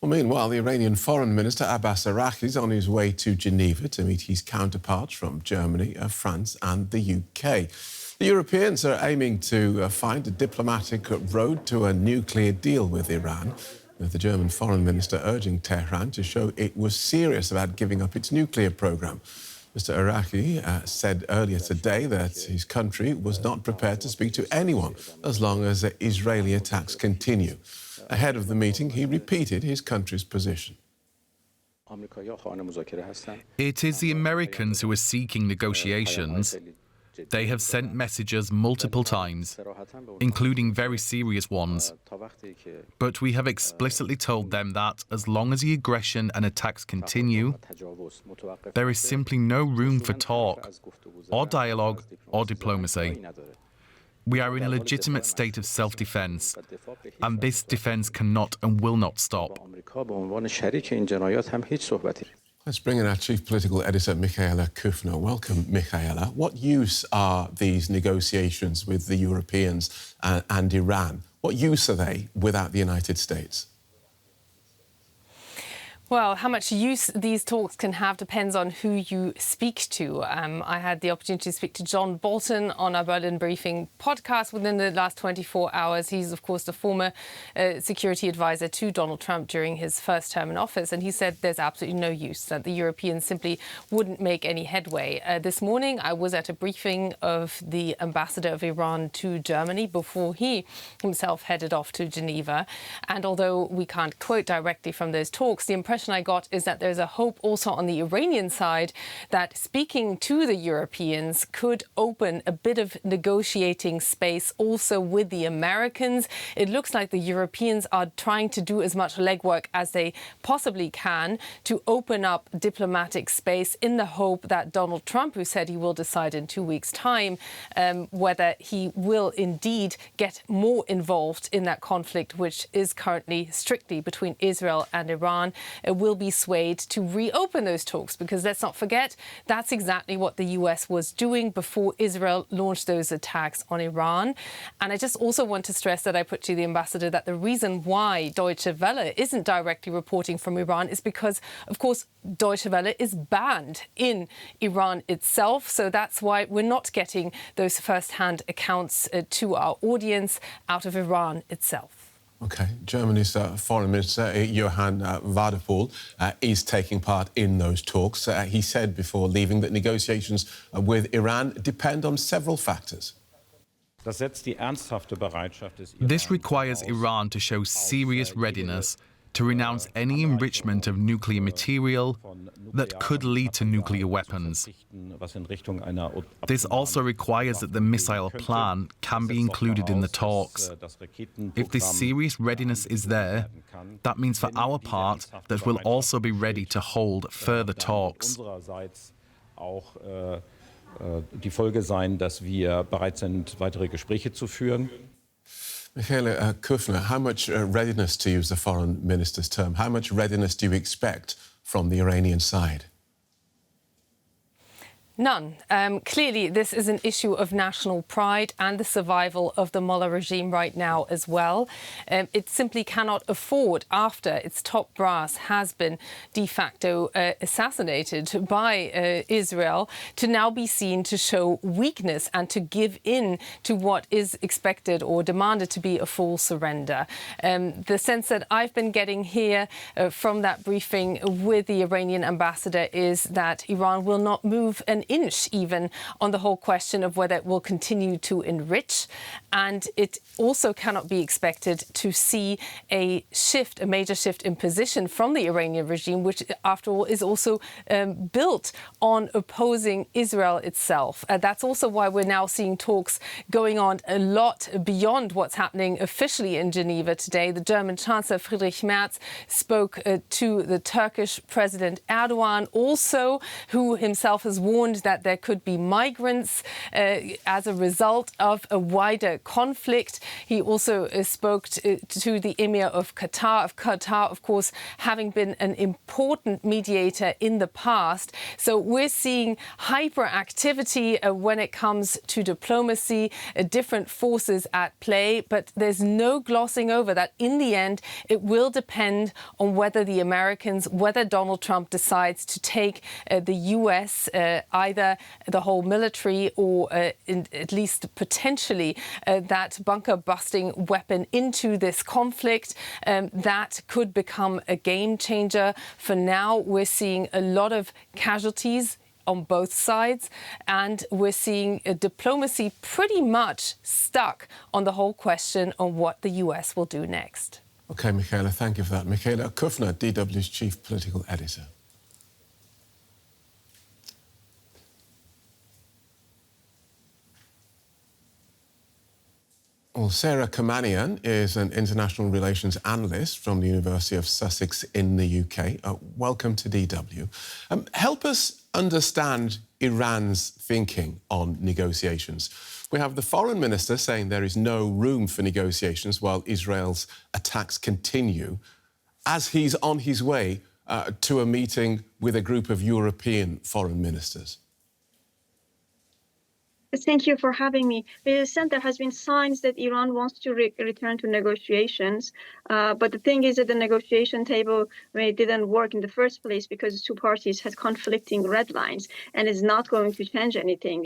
Well, meanwhile, the Iranian Foreign Minister Abbas is on his way to Geneva to meet his counterparts from Germany, France and the UK. The Europeans are aiming to find a diplomatic road to a nuclear deal with Iran, with the German Foreign Minister urging Tehran to show it was serious about giving up its nuclear programme. Mr. Araghchi said earlier today that his country was not prepared to speak to anyone as long as Israeli attacks continue. Ahead of the meeting, he repeated his country's position. It is the Americans who are seeking negotiations. They have sent messages multiple times, including very serious ones. But we have explicitly told them that as long as the aggression and attacks continue, there is simply no room for talk, or dialogue, or diplomacy. We are in a legitimate state of self-defense, and this defense cannot and will not stop. Let's bring in our chief political editor, Michaela Küfner. Welcome, Michaela. What use are these negotiations with the Europeans and Iran? What use are they without the United States? Well, how much use these talks can have depends on who you speak to. I had the opportunity to speak to John Bolton on our Berlin Briefing podcast within the last 24 hours. He's, of course, the former security advisor to Donald Trump during his first term in office. And he said there's absolutely no use, that the Europeans simply wouldn't make any headway. This morning, I was at a briefing of the ambassador of Iran to Germany before he himself headed off to Geneva. And although we can't quote directly from those talks, the impression I got is that there's a hope also on the Iranian side that speaking to the Europeans could open a bit of negotiating space also with the Americans. It looks like the Europeans are trying to do as much legwork as they possibly can to open up diplomatic space in the hope that Donald Trump, who said he will decide in 2 weeks' time whether he will indeed get more involved in that conflict, which is currently strictly between Israel and Iran, will be swayed to reopen those talks, because let's not forget that's exactly what the US was doing before Israel launched those attacks on Iran. And I just also want to stress that I put to the ambassador that the reason why Deutsche Welle isn't directly reporting from Iran is because, of course, Deutsche Welle is banned in Iran itself. So that's why we're not getting those first-hand accounts to our audience out of Iran itself. OK. Germany's Foreign Minister, Johann Wadephul, is taking part in those talks. He said before leaving that negotiations with Iran depend on several factors. This requires Iran to show serious readiness to renounce any enrichment of nuclear material that could lead to nuclear weapons. This also requires that the missile plan can be included in the talks. If this serious readiness is there, that means for our part that we'll also be ready to hold further talks. Die Folge sein, dass wir bereit sind, weitere Gespräche zu führen. Michaela Küfner, how much readiness, to use the foreign minister's term, how much readiness do you expect from the Iranian side? None. Clearly, this is an issue of national pride and the survival of the Mullah regime right now as well. It simply cannot afford, after its top brass has been de facto assassinated by Israel, to now be seen to show weakness and to give in to what is expected or demanded to be a full surrender. The sense that I've been getting here from that briefing with the Iranian ambassador is that Iran will not move an inch even on the whole question of whether it will continue to enrich. And it also cannot be expected to see a major shift in position from the Iranian regime, which, after all, is also built on opposing Israel itself. That's also why we're now seeing talks going on a lot beyond what's happening officially in Geneva today. The German Chancellor Friedrich Merz spoke to the Turkish President Erdogan also, who himself has warned warned that there could be migrants as a result of a wider conflict. He also spoke to the Emir of Qatar, of course, having been an important mediator in the past. So we're seeing hyperactivity when it comes to diplomacy, different forces at play, but there's no glossing over that in the end it will depend on whether the Americans, whether Donald Trump decides to take the US, either the whole military or at least potentially that bunker-busting weapon into this conflict. That could become a game changer. For now, we're seeing a lot of casualties on both sides, and we're seeing diplomacy pretty much stuck on the whole question on what the US will do next. OK, Michaela, thank you for that. Michaela Küfner, DW's chief political editor. Well, Sara Kermanian is an international relations analyst from the University of Sussex in the UK. Welcome to DW. Help us understand Iran's thinking on negotiations. We have the foreign minister saying there is no room for negotiations while Israel's attacks continue, as he's on his way to a meeting with a group of European foreign ministers. Thank you for having me. There has been signs that Iran wants to return to negotiations, but the thing is that the negotiation table didn't work in the first place because the two parties had conflicting red lines, and it's not going to change anything,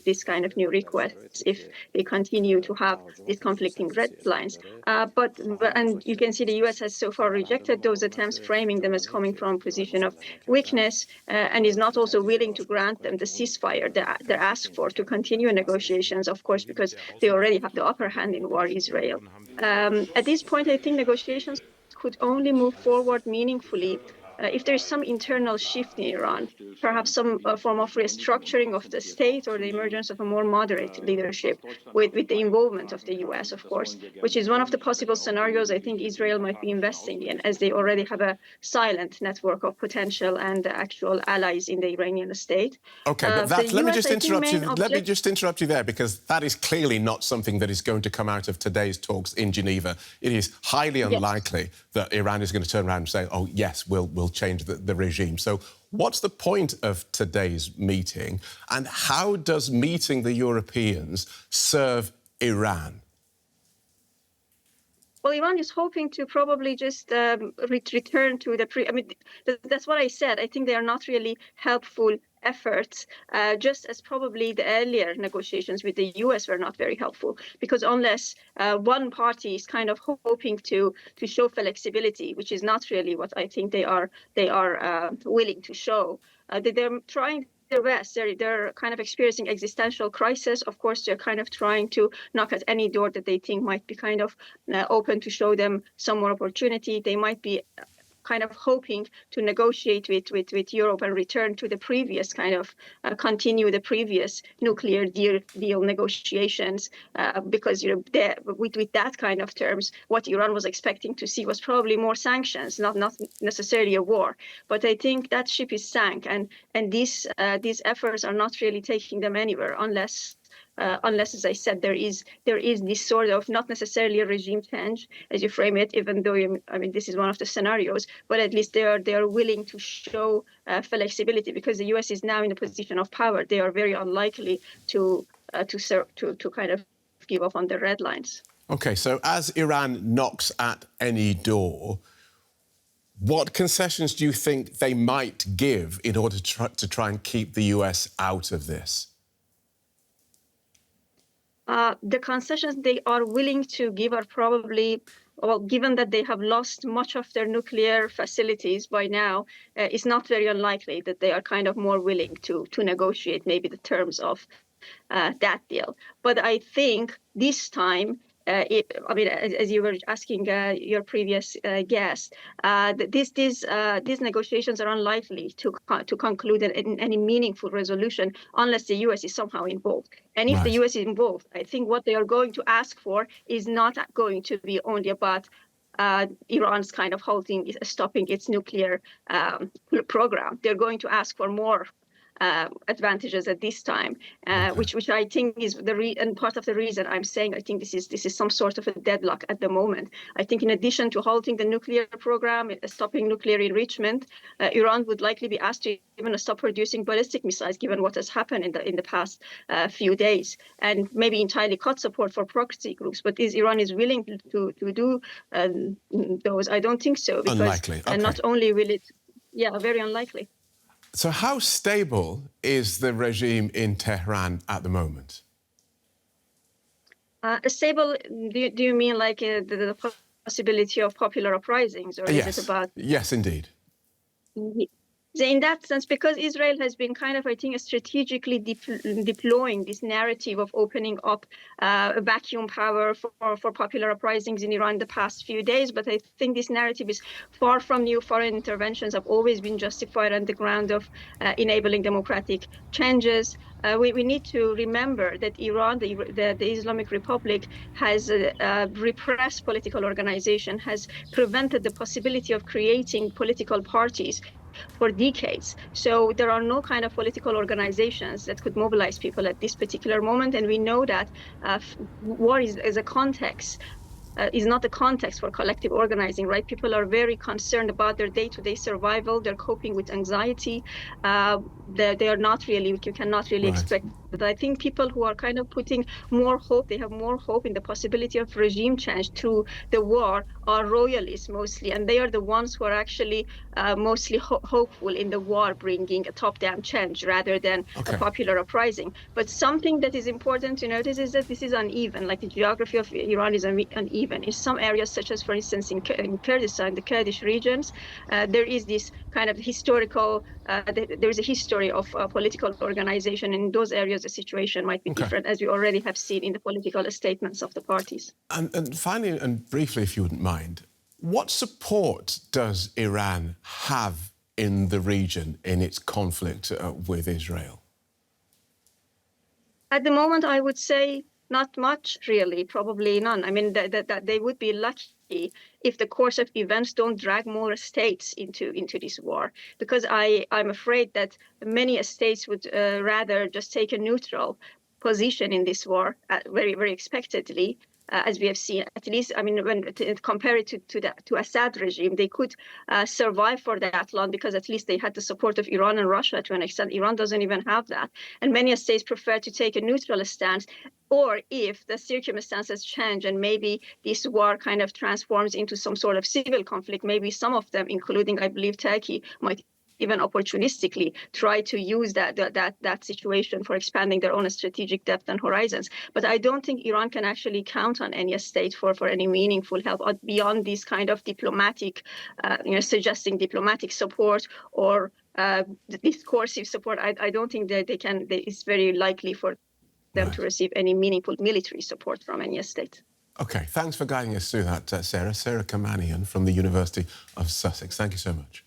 this kind of new requests, if they continue to have these conflicting red lines. And you can see the US has so far rejected those attempts, framing them as coming from a position of weakness, and is not also willing to grant them the ceasefire they asked for to continue negotiations, of course, because they already have the upper hand in war, Israel. At this point, I think negotiations could only move forward meaningfully if there is some internal shift in Iran, perhaps some form of restructuring of the state or the emergence of a more moderate leadership with the involvement of the US, of course, which is one of the possible scenarios I think Israel might be investing in, as they already have a silent network of potential and actual allies in the Iranian state. OK, but let me just interrupt you there, because that is clearly not something that is going to come out of today's talks in Geneva. It is highly unlikely that Iran is going to turn around and say, oh, yes, we'll change the regime. So what's the point of today's meeting, and how does meeting the Europeans serve Iran? Well, Iran is hoping to probably just return to that's what I said. I think they are not really helpful efforts, just as probably the earlier negotiations with the US were not very helpful, because unless one party is kind of hoping to show flexibility, which is not really what I think they are willing to show, they're trying their best. They're kind of experiencing existential crisis. Of course, they're kind of trying to knock at any door that they think might be kind of open to show them some more opportunity. They might be kind of hoping to negotiate with Europe and return to the previous kind of continue the previous nuclear deal negotiations, because with that kind of terms, what Iran was expecting to see was probably more sanctions, not necessarily a war. But I think that ship is sank, and these efforts are not really taking them anywhere unless, as I said, there is this sort of not necessarily a regime change, as you frame it, even though this is one of the scenarios, but at least they are willing to show flexibility, because the US is now in a position of power. They are very unlikely to kind of give up on the red lines. OK, so as Iran knocks at any door, what concessions do you think they might give in order to try and keep the US out of this? The concessions they are willing to give are probably, well, given that they have lost much of their nuclear facilities by now, it's not very unlikely that they are kind of more willing to negotiate maybe the terms of that deal. But I think this time, as you were asking your previous guest, these negotiations are unlikely to conclude in any meaningful resolution unless the U.S. is somehow involved. And if the U.S. is involved, I think what they are going to ask for is not going to be only about Iran's kind of stopping its nuclear program. They're going to ask for more advantages at this time, which I think is and part of the reason I'm saying I think this is some sort of a deadlock at the moment. I think in addition to halting the nuclear program, stopping nuclear enrichment, Iran would likely be asked to even stop producing ballistic missiles, given what has happened in the past few days, and maybe entirely cut support for proxy groups. But is Iran willing to do those? I don't think so. Because, unlikely. Okay. And not only will it, very unlikely. So how stable is the regime in Tehran at the moment? Stable, do you mean like the possibility of popular uprisings, or Yes. is it about... Yes, indeed. In that sense, because Israel has been kind of, I think, strategically deploying this narrative of opening up vacuum power for popular uprisings in Iran the past few days. But I think this narrative is far from new. Foreign interventions have always been justified on the ground of enabling democratic changes. We need to remember that Iran, the Islamic Republic, has repressed political organization, has prevented the possibility of creating political parties for decades. So there are no kind of political organizations that could mobilize people at this particular moment. And we know that war is a context. Is not a context for collective organizing, right? People are very concerned about their day-to-day survival. They're coping with anxiety. They are not really, you cannot really expect. But I think people who are kind of putting more hope, they have more hope in the possibility of regime change through the war, are royalists mostly. And they are the ones who are actually mostly hopeful in the war bringing a top-down change rather than a popular uprising. But something that is important to notice is that this is uneven. Like the geography of Iran is uneven. In some areas, such as, for instance, in Kurdistan, the Kurdish regions, there is this kind of historical, there is a history of political organization. In those areas, the situation might be different, as we already have seen in the political statements of the parties. And finally, and briefly, if you wouldn't mind, what support does Iran have in the region in its conflict with Israel? At the moment, I would say not much, really, probably none. I mean, that they would be lucky if the course of events don't drag more states into this war, because I'm afraid that many states would rather just take a neutral position in this war, very, very expectedly. As we have seen, at least, I mean, when compare it to Assad regime, they could survive for that long because at least they had the support of Iran and Russia to an extent. Iran doesn't even have that. And many states prefer to take a neutral stance. Or if the circumstances change and maybe this war kind of transforms into some sort of civil conflict, maybe some of them, including, I believe, Turkey, might even opportunistically try to use that situation for expanding their own strategic depth and horizons. But I don't think Iran can actually count on any state for any meaningful help beyond this kind of diplomatic, suggesting diplomatic support or discursive support. I don't think that it's very likely for them to receive any meaningful military support from any state. OK, thanks for guiding us through that, Sara. Sara Kermanian from the University of Sussex. Thank you so much.